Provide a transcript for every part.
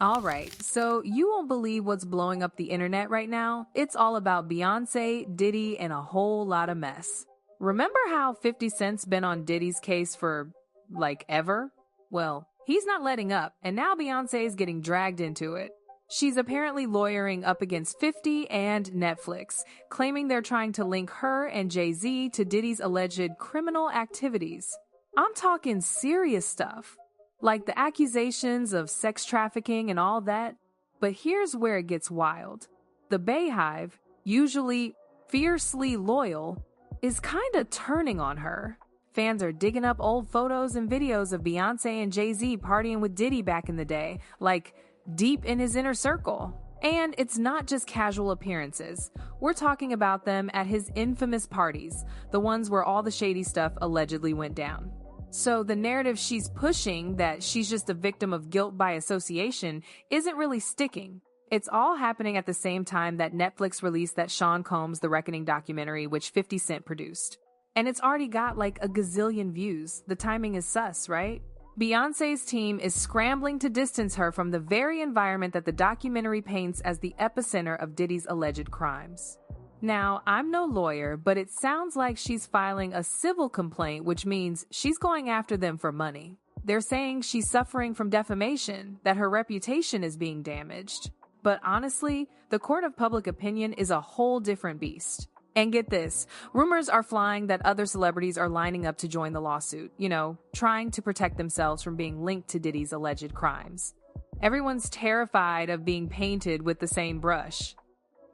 All right, so you won't believe what's blowing up the internet right now. It's all about Beyonce, Diddy, and a whole lot of mess. Remember how 50 Cent's been on Diddy's case for, like, ever? Well, he's not letting up, and now Beyonce is getting dragged into it. She's apparently lawyering up against 50 and Netflix, claiming they're trying to link her and Jay-Z to Diddy's alleged criminal activities. I'm talking serious stuff, like the accusations of sex trafficking and all that. But here's where it gets wild. The Bayhive, usually fiercely loyal, is kinda turning on her. Fans are digging up old photos and videos of Beyonce and Jay-Z partying with Diddy back in the day, like deep in his inner circle. And it's not just casual appearances. We're talking about them at his infamous parties, the ones where all the shady stuff allegedly went down. So the narrative she's pushing, that she's just a victim of guilt by association, isn't really sticking. It's all happening at the same time that Netflix released that Sean Combs' The Reckoning documentary, which 50 Cent produced. And it's already got like a gazillion views. The timing is sus, right? Beyonce's team is scrambling to distance her from the very environment that the documentary paints as the epicenter of Diddy's alleged crimes. Now, I'm no lawyer, but it sounds like she's filing a civil complaint, which means she's going after them for money. They're saying she's suffering from defamation, that her reputation is being damaged. But honestly, the court of public opinion is a whole different beast. And get this, rumors are flying that other celebrities are lining up to join the lawsuit, trying to protect themselves from being linked to Diddy's alleged crimes. Everyone's terrified of being painted with the same brush.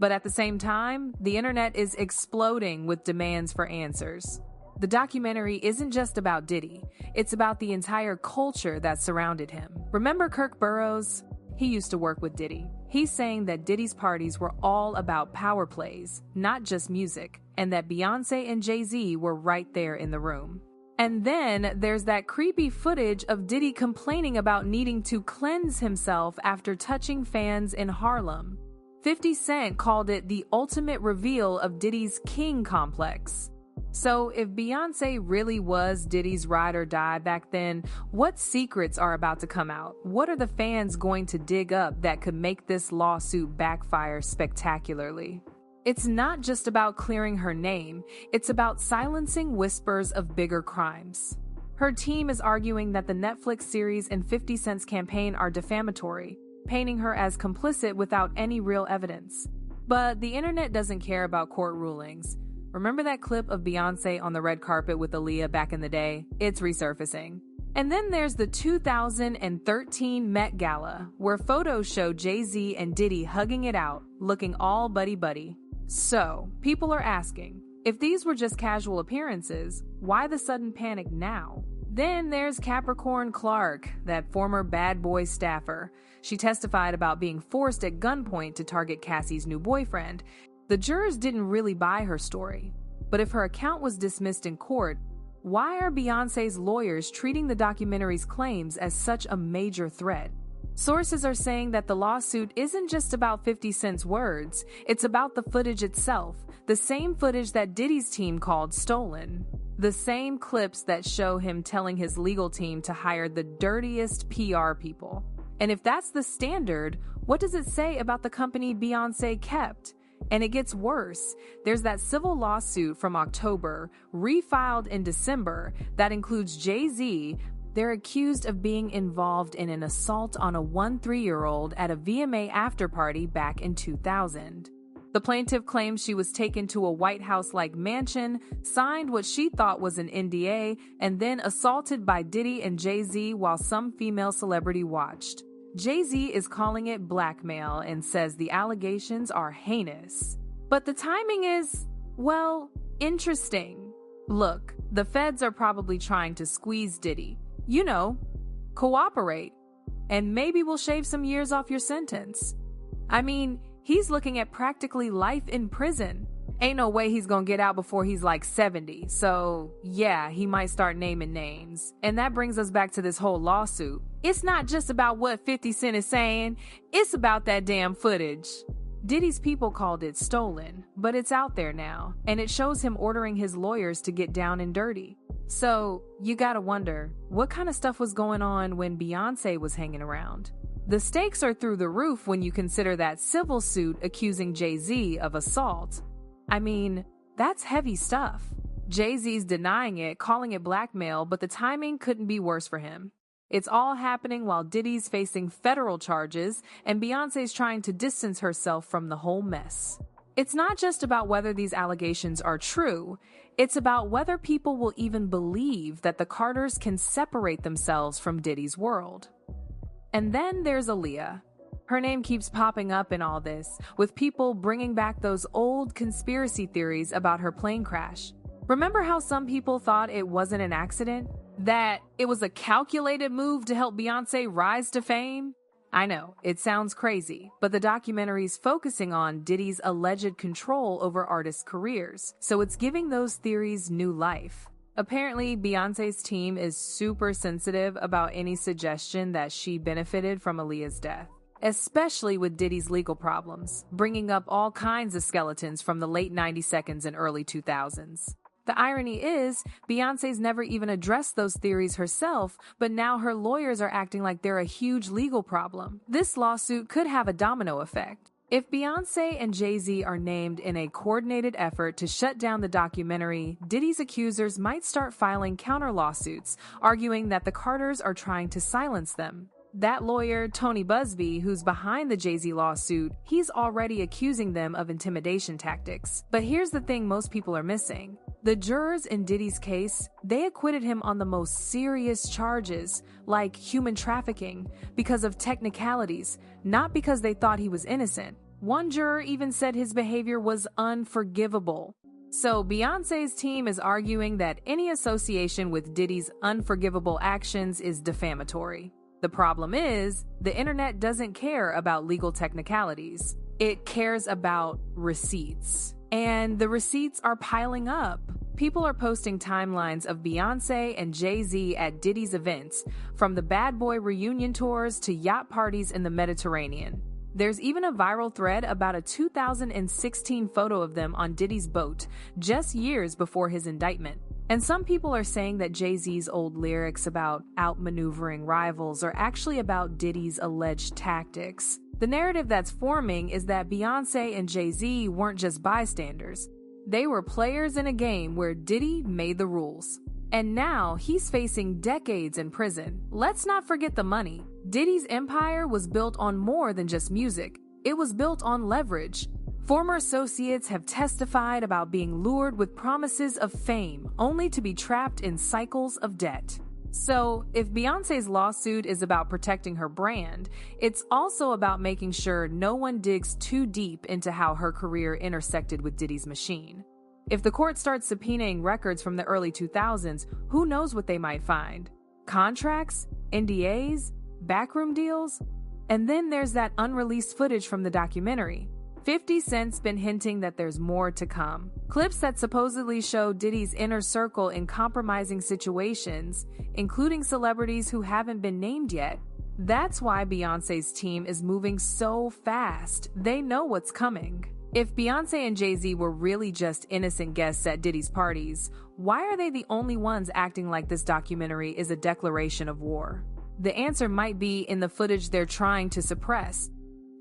But at the same time, the internet is exploding with demands for answers. The documentary isn't just about Diddy, it's about the entire culture that surrounded him. Remember Kirk Burrows? He used to work with Diddy. He's saying that Diddy's parties were all about power plays, not just music, and that Beyonce and Jay-Z were right there in the room. And then there's that creepy footage of Diddy complaining about needing to cleanse himself after touching fans in Harlem. 50 Cent called it the ultimate reveal of Diddy's king complex. So if Beyonce really was Diddy's ride or die back then, what secrets are about to come out? What are the fans going to dig up that could make this lawsuit backfire spectacularly? It's not just about clearing her name, it's about silencing whispers of bigger crimes. Her team is arguing that the Netflix series and 50 Cent's campaign are defamatory, painting her as complicit without any real evidence. But the internet doesn't care about court rulings. Remember that clip of Beyonce on the red carpet with Aaliyah back in the day? It's resurfacing. And then there's the 2013 Met Gala, where photos show Jay-Z and Diddy hugging it out, looking all buddy-buddy. So, people are asking, if these were just casual appearances, why the sudden panic now? Then there's Capricorn Clark, that former bad boy staffer. She testified about being forced at gunpoint to target Cassie's new boyfriend. The jurors didn't really buy her story. But if her account was dismissed in court, why are Beyonce's lawyers treating the documentary's claims as such a major threat? Sources are saying that the lawsuit isn't just about 50 Cent's words, it's about the footage itself, the same footage that Diddy's team called stolen. The same clips that show him telling his legal team to hire the dirtiest PR people. And if that's the standard, what does it say about the company Beyonce kept? And it gets worse. There's that civil lawsuit from October, refiled in December, that includes Jay-Z. They're accused of being involved in an assault on a 13-year-old at a VMA afterparty back in 2000. The plaintiff claims she was taken to a White House-like mansion, signed what she thought was an NDA, and then assaulted by Diddy and Jay-Z while some female celebrity watched. Jay-Z is calling it blackmail and says the allegations are heinous. But the timing is, well, interesting. Look, the feds are probably trying to squeeze Diddy. Cooperate. And maybe we'll shave some years off your sentence. I mean, he's looking at practically life in prison. Ain't no way he's gonna get out before he's like 70. So, yeah, he might start naming names. And that brings us back to this whole lawsuit. It's not just about what 50 Cent is saying, it's about that damn footage. Diddy's people called it stolen, but it's out there now, and it shows him ordering his lawyers to get down and dirty. So, you gotta wonder, what kind of stuff was going on when Beyonce was hanging around? The stakes are through the roof when you consider that civil suit accusing Jay-Z of assault. I mean, that's heavy stuff. Jay-Z's denying it, calling it blackmail, but the timing couldn't be worse for him. It's all happening while Diddy's facing federal charges and Beyoncé's trying to distance herself from the whole mess. It's not just about whether these allegations are true, it's about whether people will even believe that the Carters can separate themselves from Diddy's world. And then there's Aaliyah. Her name keeps popping up in all this, with people bringing back those old conspiracy theories about her plane crash. Remember how some people thought it wasn't an accident? That it was a calculated move to help Beyoncé rise to fame? I know, it sounds crazy, but the documentary's focusing on Diddy's alleged control over artists' careers, so it's giving those theories new life. Apparently, Beyoncé's team is super sensitive about any suggestion that she benefited from Aaliyah's death, especially with Diddy's legal problems, bringing up all kinds of skeletons from the late 90s and early 2000s. The irony is, Beyoncé's never even addressed those theories herself, but now her lawyers are acting like they're a huge legal problem. This lawsuit could have a domino effect. If Beyoncé and Jay-Z are named in a coordinated effort to shut down the documentary, Diddy's accusers might start filing counter lawsuits, arguing that the Carters are trying to silence them. That lawyer, Tony Busby, who's behind the Jay-Z lawsuit, he's already accusing them of intimidation tactics. But here's the thing most people are missing. The jurors in Diddy's case, they acquitted him on the most serious charges, like human trafficking, because of technicalities, not because they thought he was innocent. One juror even said his behavior was unforgivable. So Beyoncé's team is arguing that any association with Diddy's unforgivable actions is defamatory. The problem is, the internet doesn't care about legal technicalities. It cares about receipts. And the receipts are piling up. People are posting timelines of Beyoncé and Jay-Z at Diddy's events, from the Bad Boy reunion tours to yacht parties in the Mediterranean. There's even a viral thread about a 2016 photo of them on Diddy's boat, just years before his indictment. And some people are saying that Jay-Z's old lyrics about outmaneuvering rivals are actually about Diddy's alleged tactics. The narrative that's forming is that Beyoncé and Jay-Z weren't just bystanders. They were players in a game where Diddy made the rules. And now he's facing decades in prison. Let's not forget the money. Diddy's empire was built on more than just music. It was built on leverage. Former associates have testified about being lured with promises of fame, only to be trapped in cycles of debt. So, if Beyoncé's lawsuit is about protecting her brand, it's also about making sure no one digs too deep into how her career intersected with Diddy's machine. If the court starts subpoenaing records from the early 2000s, who knows what they might find? Contracts? NDAs? Backroom deals? And then there's that unreleased footage from the documentary. 50 Cent's been hinting that there's more to come. Clips that supposedly show Diddy's inner circle in compromising situations, including celebrities who haven't been named yet. That's why Beyoncé's team is moving so fast. They know what's coming. If Beyoncé and Jay-Z were really just innocent guests at Diddy's parties, why are they the only ones acting like this documentary is a declaration of war? The answer might be in the footage they're trying to suppress.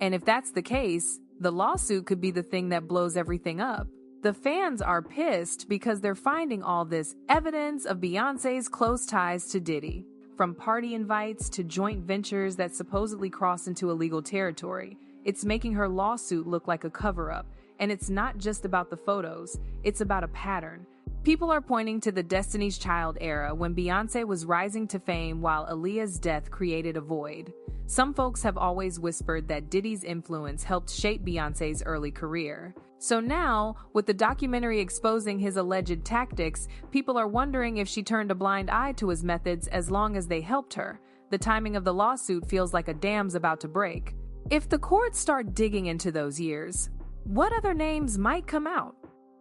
And if that's the case, the lawsuit could be the thing that blows everything up. The fans are pissed because they're finding all this evidence of Beyoncé's close ties to Diddy, from party invites to joint ventures that supposedly cross into illegal territory. It's making her lawsuit look like a cover-up, and it's not just about the photos, it's about a pattern. People are pointing to the Destiny's Child era when Beyoncé was rising to fame while Aaliyah's death created a void. Some folks have always whispered that Diddy's influence helped shape Beyoncé's early career. So now, with the documentary exposing his alleged tactics, people are wondering if she turned a blind eye to his methods as long as they helped her. The timing of the lawsuit feels like a dam's about to break. If the courts start digging into those years, what other names might come out?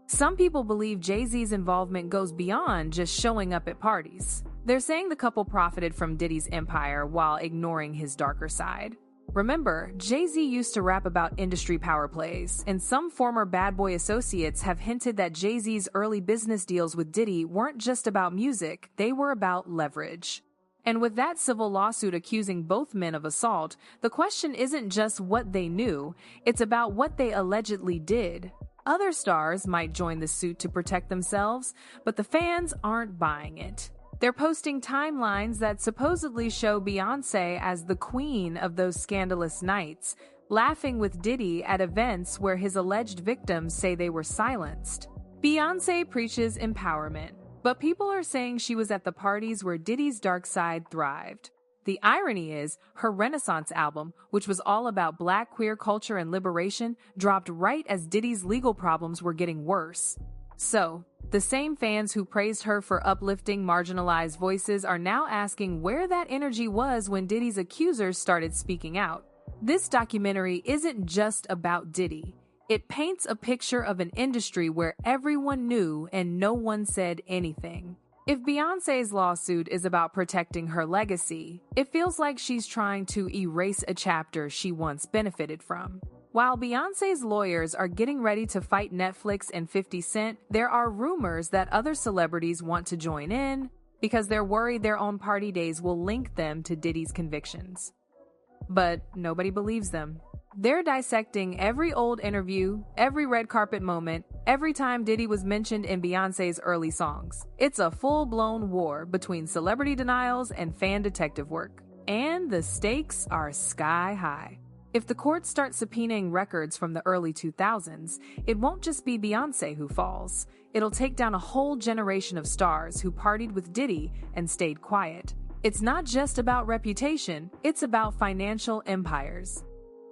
Some people believe Jay-Z's involvement goes beyond just showing up at parties. They're saying the couple profited from Diddy's empire while ignoring his darker side. Remember, Jay-Z used to rap about industry power plays, and some former Bad Boy associates have hinted that Jay-Z's early business deals with Diddy weren't just about music, they were about leverage. And with that civil lawsuit accusing both men of assault, the question isn't just what they knew, it's about what they allegedly did. Other stars might join the suit to protect themselves, but the fans aren't buying it. They're posting timelines that supposedly show Beyoncé as the queen of those scandalous nights, laughing with Diddy at events where his alleged victims say they were silenced. Beyoncé preaches empowerment, but people are saying she was at the parties where Diddy's dark side thrived. The irony is, her Renaissance album, which was all about Black queer culture and liberation, dropped right as Diddy's legal problems were getting worse. So, the same fans who praised her for uplifting marginalized voices are now asking where that energy was when Diddy's accusers started speaking out. This documentary isn't just about Diddy. It paints a picture of an industry where everyone knew and no one said anything. If Beyoncé's lawsuit is about protecting her legacy, it feels like she's trying to erase a chapter she once benefited from. While Beyoncé's lawyers are getting ready to fight Netflix and 50 Cent, there are rumors that other celebrities want to join in because they're worried their own party days will link them to Diddy's convictions. But nobody believes them. They're dissecting every old interview, every red carpet moment, every time Diddy was mentioned in Beyoncé's early songs. It's a full-blown war between celebrity denials and fan detective work. And the stakes are sky high. If the courts start subpoenaing records from the early 2000s, it won't just be Beyoncé who falls. It'll take down a whole generation of stars who partied with Diddy and stayed quiet. It's not just about reputation, it's about financial empires.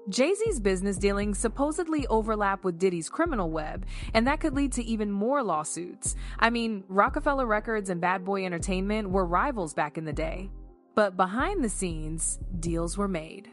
Jay-Z's business dealings supposedly overlap with Diddy's criminal web, and that could lead to even more lawsuits. I mean, Rockefeller Records and Bad Boy Entertainment were rivals back in the day. But behind the scenes, deals were made.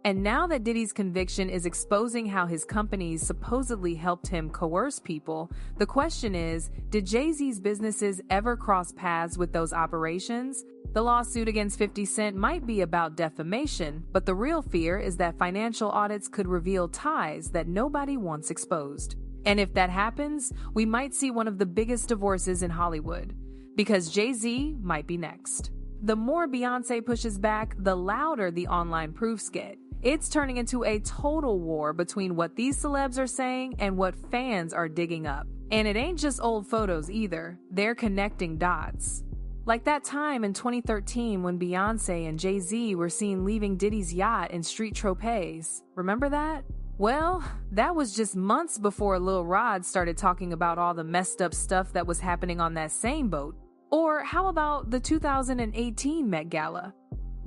And now that Diddy's conviction is exposing how his companies supposedly helped him coerce people, the question is, did Jay-Z's businesses ever cross paths with those operations? The lawsuit against 50 Cent might be about defamation, but the real fear is that financial audits could reveal ties that nobody wants exposed. And if that happens, we might see one of the biggest divorces in Hollywood, because Jay-Z might be next. The more Beyoncé pushes back, the louder the online proofs get. It's turning into a total war between what these celebs are saying and what fans are digging up. And it ain't just old photos either. They're connecting dots. Like that time in 2013 when Beyoncé and Jay-Z were seen leaving Diddy's yacht in Street Tropez. Remember that? Well, that was just months before Lil Rod started talking about all the messed up stuff that was happening on that same boat. Or how about the 2018 Met Gala?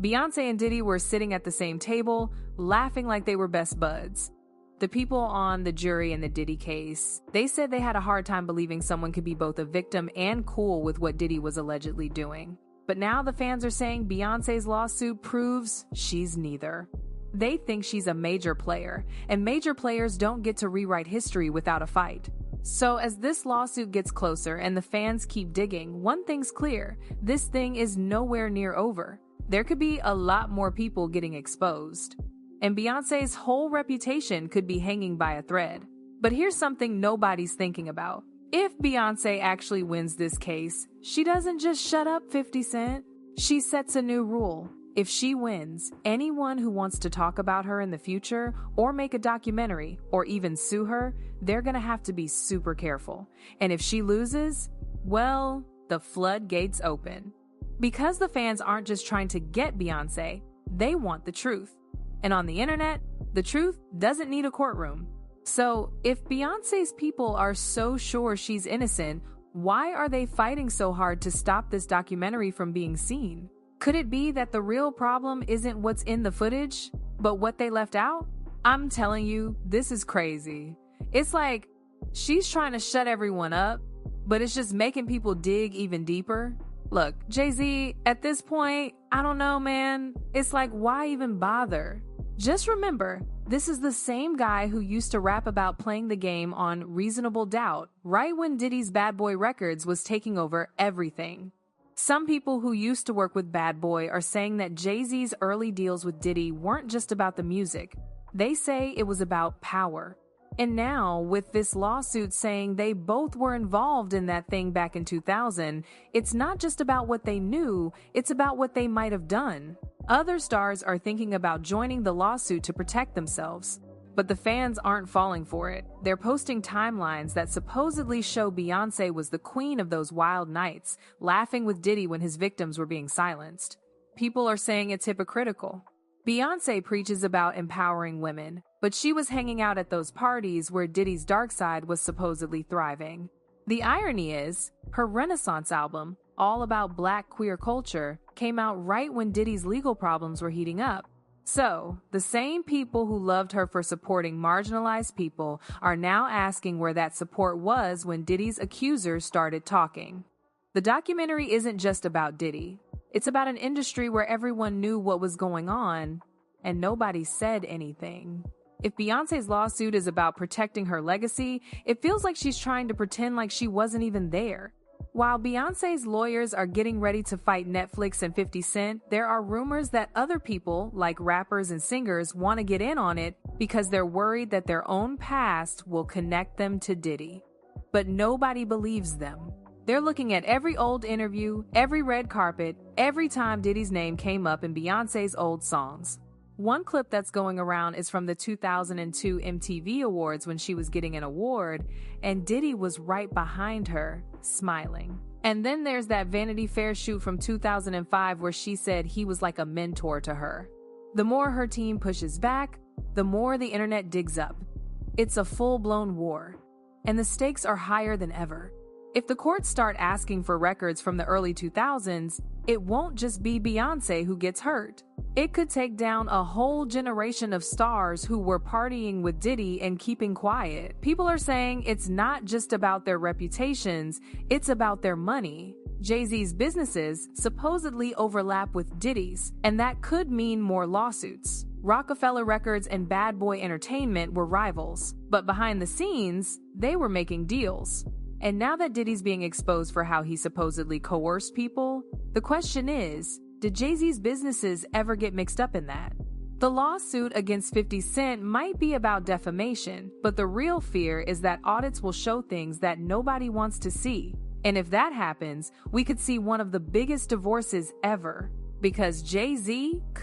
Beyoncé and Diddy were sitting at the same table, laughing like they were best buds. The people on the jury in the Diddy case, they said they had a hard time believing someone could be both a victim and cool with what Diddy was allegedly doing. But now the fans are saying Beyoncé's lawsuit proves she's neither. They think she's a major player, and major players don't get to rewrite history without a fight. So as this lawsuit gets closer and the fans keep digging, one thing's clear: this thing is nowhere near over. There could be a lot more people getting exposed. And Beyoncé's whole reputation could be hanging by a thread. But here's something nobody's thinking about. If Beyoncé actually wins this case, she doesn't just shut up 50 Cent. She sets a new rule. If she wins, anyone who wants to talk about her in the future or make a documentary or even sue her, they're gonna have to be super careful. And if she loses, well, the floodgates open. Because the fans aren't just trying to get Beyoncé, they want the truth. And on the internet, the truth doesn't need a courtroom. So if Beyoncé's people are so sure she's innocent, why are they fighting so hard to stop this documentary from being seen? Could it be that the real problem isn't what's in the footage, but what they left out? I'm telling you, this is crazy. It's like she's trying to shut everyone up, but it's just making people dig even deeper. Look, Jay-Z, at this point, I don't know, man. It's like, why even bother? Just remember, this is the same guy who used to rap about playing the game on Reasonable Doubt, right when Diddy's Bad Boy Records was taking over everything. Some people who used to work with Bad Boy are saying that Jay-Z's early deals with Diddy weren't just about the music. They say it was about power. And now, with this lawsuit saying they both were involved in that thing back in 2000, it's not just about what they knew, it's about what they might have done. Other stars are thinking about joining the lawsuit to protect themselves. But the fans aren't falling for it. They're posting timelines that supposedly show Beyoncé was the queen of those wild nights, laughing with Diddy when his victims were being silenced. People are saying it's hypocritical. Beyoncé preaches about empowering women, but she was hanging out at those parties where Diddy's dark side was supposedly thriving. The irony is, her Renaissance album, all about Black queer culture, came out right when Diddy's legal problems were heating up. So, the same people who loved her for supporting marginalized people are now asking where that support was when Diddy's accusers started talking. The documentary isn't just about Diddy. It's about an industry where everyone knew what was going on, and nobody said anything. If Beyoncé's lawsuit is about protecting her legacy, it feels like she's trying to pretend like she wasn't even there. While Beyoncé's lawyers are getting ready to fight Netflix and 50 Cent, there are rumors that other people, like rappers and singers, want to get in on it because they're worried that their own past will connect them to Diddy. But nobody believes them. They're looking at every old interview, every red carpet, every time Diddy's name came up in Beyoncé's old songs. One clip that's going around is from the 2002 MTV Awards when she was getting an award, and Diddy was right behind her, smiling. And then there's that Vanity Fair shoot from 2005 where she said he was like a mentor to her. The more her team pushes back, the more the internet digs up. It's a full-blown war, and the stakes are higher than ever. If the courts start asking for records from the early 2000s, it won't just be Beyoncé who gets hurt. It could take down a whole generation of stars who were partying with Diddy and keeping quiet. People are saying it's not just about their reputations, it's about their money. Jay-Z's businesses supposedly overlap with Diddy's, and that could mean more lawsuits. Rockefeller Records and Bad Boy Entertainment were rivals, but behind the scenes, they were making deals. And now that Diddy's being exposed for how he supposedly coerced people, the question is, did Jay-Z's businesses ever get mixed up in that? The lawsuit against 50 Cent might be about defamation, but the real fear is that audits will show things that nobody wants to see. And if that happens, we could see one of the biggest divorces ever, because Jay-Z